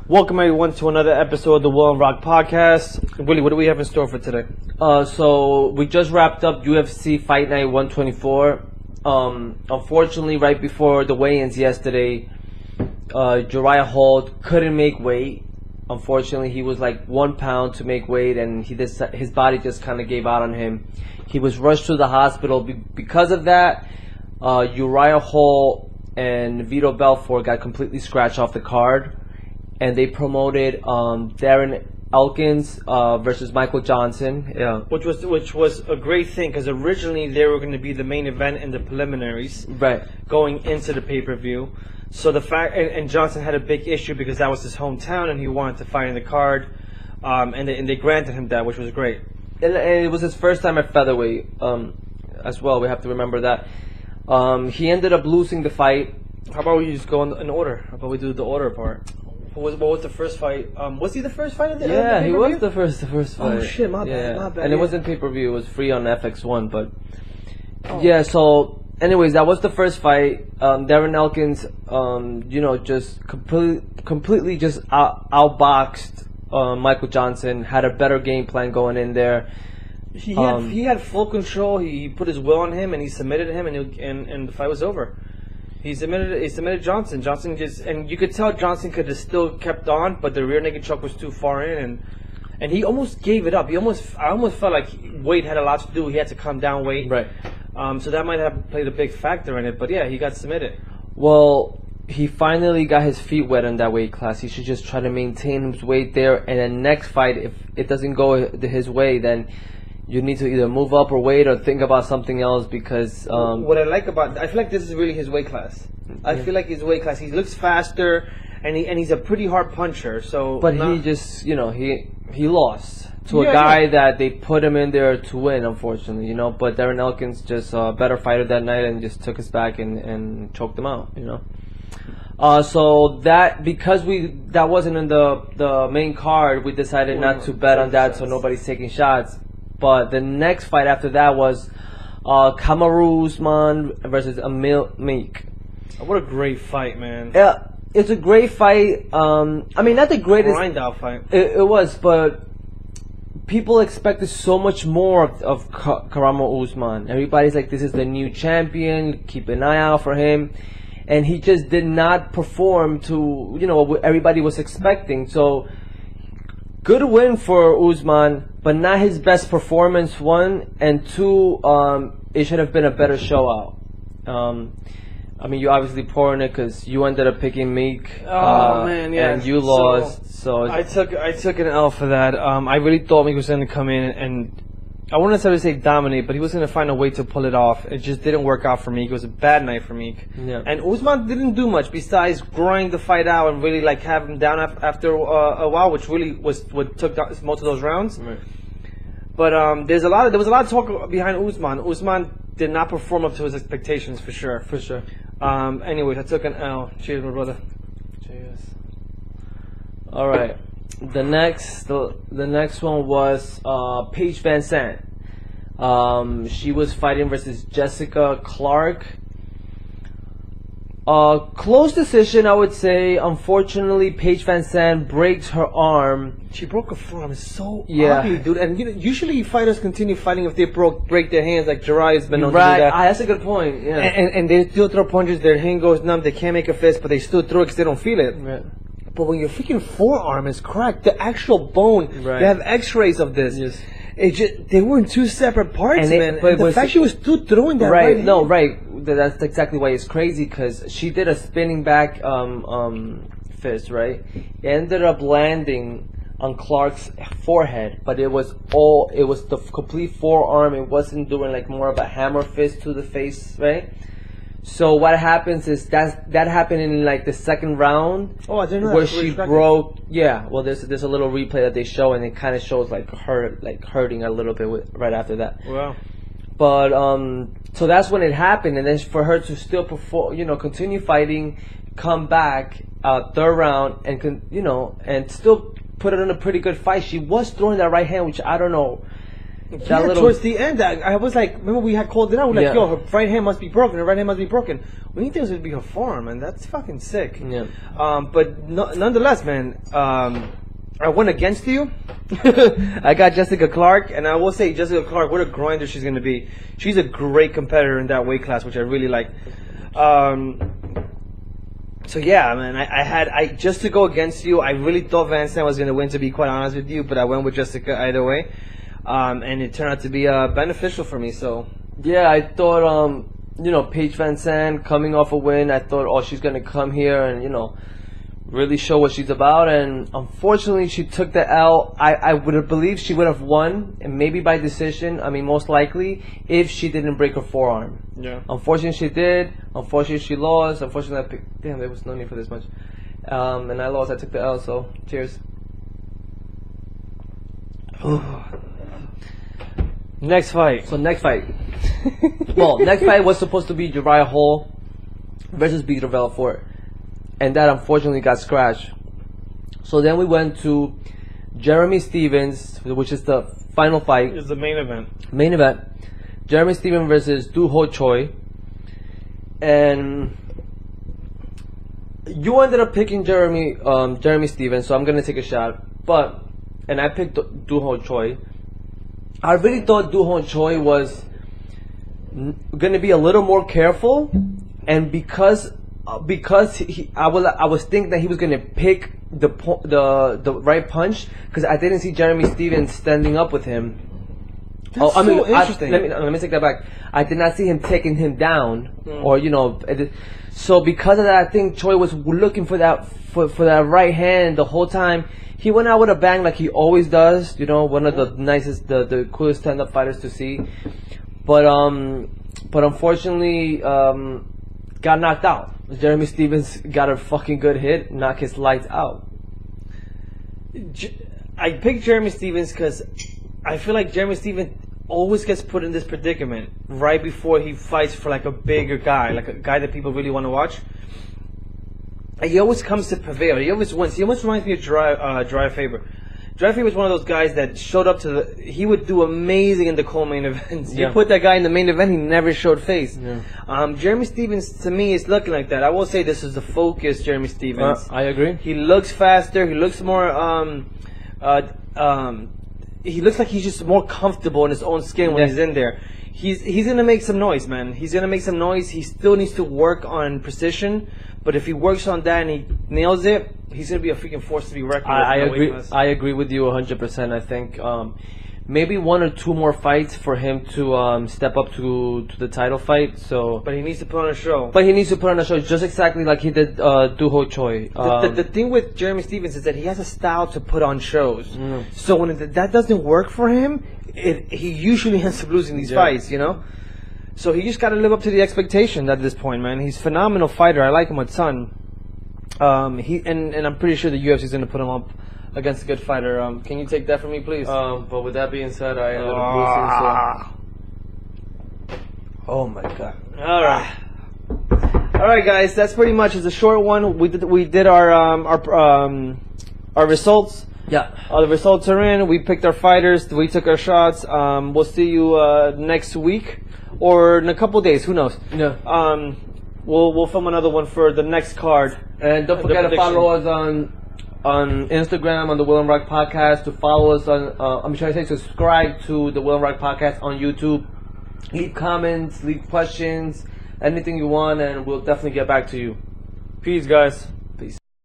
Welcome everyone to another episode of the Will and Rock Podcast. Willie, what do we have in store for today? So we just wrapped up UFC Fight Night 124. Unfortunately, right before the weigh-ins yesterday, Uriah Hall couldn't make weight. Unfortunately, he was like 1 pound to make weight, and his body just kind of gave out on him. He was rushed to the hospital. Because of that, Uriah Hall and Vito Belfort got completely scratched off the card. And they promoted Darren Elkins versus Michael Johnson. Yeah, which was a great thing because originally they were going to be the main event in the preliminaries, right, going into the pay-per-view. So the fact and Johnson had a big issue because that was his hometown and he wanted to fight in the card, and they granted him that, which was great. And it was his first time at featherweight as well. We have to remember that. He ended up losing the fight. How about we just go in order? How about we do the order part? What was the first fight? Was he the first fight? Yeah, he was the first fight. Oh shit, my bad. And it wasn't pay-per-view; it was free on FX1. But yeah, so anyways, that was the first fight. Darren Elkins, just completely just outboxed Michael Johnson. Had a better game plan going in there. He had full control. He put his will on him, and he submitted him, and the fight was over. He submitted Johnson. Johnson and you could tell Johnson could have still kept on, but the rear naked choke was too far in, and he almost gave it up. I almost felt like weight had a lot to do. He had to come down weight, right? So that might have played a big factor in it. But yeah, he got submitted. Well, he finally got his feet wet in that weight class. He should just try to maintain his weight there, and then next fight, if it doesn't go his way, then you need to either move up or wait or think about something else because what I feel like this is really his weight class. I feel like his weight class. He looks faster, and he's a pretty hard puncher. So, but he just he lost to a guy that they put him in there to win. Unfortunately, But Darren Elkins just a better fighter that night and just took his back and choked him out. So that because that wasn't in the main card, we decided not to bet on that, so nobody's taking shots. But the next fight after that was Kamaru Usman versus Emil Meek. What a great fight, man! Yeah, it's a great fight. Not the greatest grind out fight. It was, but people expected so much more of Kamaru Usman. Everybody's like, "This is the new champion. Keep an eye out for him." And he just did not perform to what everybody was expecting. So. Good win for Usman, but not his best performance, one. And two, it should have been a better show out. You obviously pouring it because you ended up picking Meek. And you lost. So I took an L for that. I really thought Meek was going to come in and I wouldn't necessarily say dominate, but he was going to find a way to pull it off. It just didn't work out for Meek. It was a bad night for Meek. Yeah. And Usman didn't do much besides grind the fight out and really have him down after a while, which really was what took most of those rounds. Right. But there was a lot of talk behind Usman. Usman did not perform up to his expectations for sure. For sure. Anyways, I took an L. Cheers, my brother. Cheers. All right. The next one was Paige Van Sant. She was fighting versus Jessica Clark. Close decision, I would say. Unfortunately, Paige Van Sant breaks her arm. She broke her forearm. It's so ugly, dude. And usually fighters continue fighting if they break their hands, like Jiraiya's been known to do that. That's a good point. Yeah. And they still throw punches. Their hand goes numb. They can't make a fist, but they still throw it because they don't feel it. Right. But when your freaking forearm is cracked, the actual bone, they have X-rays of this. Yes. They were in two separate parts, man. But the fact she was still throwing that right. hand. No, right. That's exactly why it's crazy because she did a spinning back fist, right? It ended up landing on Clark's forehead, but it was the complete forearm. It wasn't doing like more of a hammer fist to the face, right? So what happens is that happened in like the second round. Oh, I didn't know where she broke. Yeah, well, there's a little replay that they show, and it kind of shows like her hurting a little bit right after that. Wow. But so that's when it happened, and then for her to still perform, continue fighting, come back third round, and still put it in a pretty good fight. She was throwing that right hand, which I don't know. Towards the end, I was like, remember we had called it out. We're like, yo, her right hand must be broken. Her right hand must be broken. We think it was going to be her forearm, and that's fucking sick. Yeah. But nonetheless, man, I went against you. I got Jessica Clark, and I will say, Jessica Clark, what a grinder she's going to be. She's a great competitor in that weight class, which I really like. So yeah, man, I just to go against you, I really thought Van Sant was going to win, to be quite honest with you, but I went with Jessica either way. And it turned out to be beneficial for me. So yeah, I thought Paige Van Sant coming off a win, I thought she's gonna come here and really show what she's about, and unfortunately she took the L. I would have believed she would have won, and maybe by decision, I mean most likely, if she didn't break her forearm. Yeah. Unfortunately she did. Unfortunately she lost. Unfortunately damn, there was no need for this much. And I lost. I took the L, so cheers. Next fight. So next fight. Well, next fight was supposed to be Uriah Hall versus Vitor Belfort, and that unfortunately got scratched. So then we went to Jeremy Stevens, which is the final fight. It's the main event. Main event. Jeremy Stevens versus Do Ho Choi. And you ended up picking Jeremy Stevens, so I'm gonna take a shot. And I picked Do Ho Choi. I really thought Do Ho Choi was gonna be a little more careful, and because I was thinking that he was gonna pick the right punch, because I didn't see Jeremy Stevens standing up with him. That's so interesting. Let me take that back. I did not see him taking him down, or so because of that, I think Choi was looking for that right hand the whole time. He went out with a bang like he always does. One of the nicest, the coolest stand-up fighters to see. But unfortunately, got knocked out. Jeremy Stevens got a fucking good hit, knocked his lights out. I picked Jeremy Stevens because I feel like Jeremy Stevens always gets put in this predicament right before he fights for like a bigger guy, like a guy that people really want to watch. And he always comes to prevail. He always wins. He almost reminds me of Dry Faber. Dry Faber was one of those guys that showed up to he would do amazing in the co-main events. You put that guy in the main event, he never showed face. Yeah. Jeremy Stevens, to me, is looking like that. I will say this is the focus, Jeremy Stevens. I agree. He looks faster. He looks more he looks like he's just more comfortable in his own skin when he's in there. He's gonna make some noise, man. He's gonna make some noise. He still needs to work on precision, but if he works on that and he nails it, he's gonna be a freaking force to be reckoned with. I agree with you 100%. I think maybe one or two more fights for him to step up to the title fight. So, but he needs to put on a show. But he needs to put on a show, just exactly like he did Do Ho Choi. The thing with Jeremy Stevens is that he has a style to put on shows. So when that doesn't work for hm, he usually ends up losing these fights, So he just got to live up to the expectation at this point, man. He's a phenomenal fighter. I like him a ton. And I'm pretty sure the UFC is going to put him up against a good fighter. Can you take that from me, please? But with that being said, I ended up losing. So. Oh my god! All right, guys. That's pretty much. It's a short one. We did our results. Yeah. The results are in. We picked our fighters. We took our shots. We'll see you next week or in a couple of days. Who knows? Yeah. We'll film another one for the next card. And don't forget to follow us on Instagram on the Will and Rock Podcast. To follow us on, subscribe to the Will and Rock Podcast on YouTube. Leave comments, leave questions, anything you want, and we'll definitely get back to you. Peace, guys.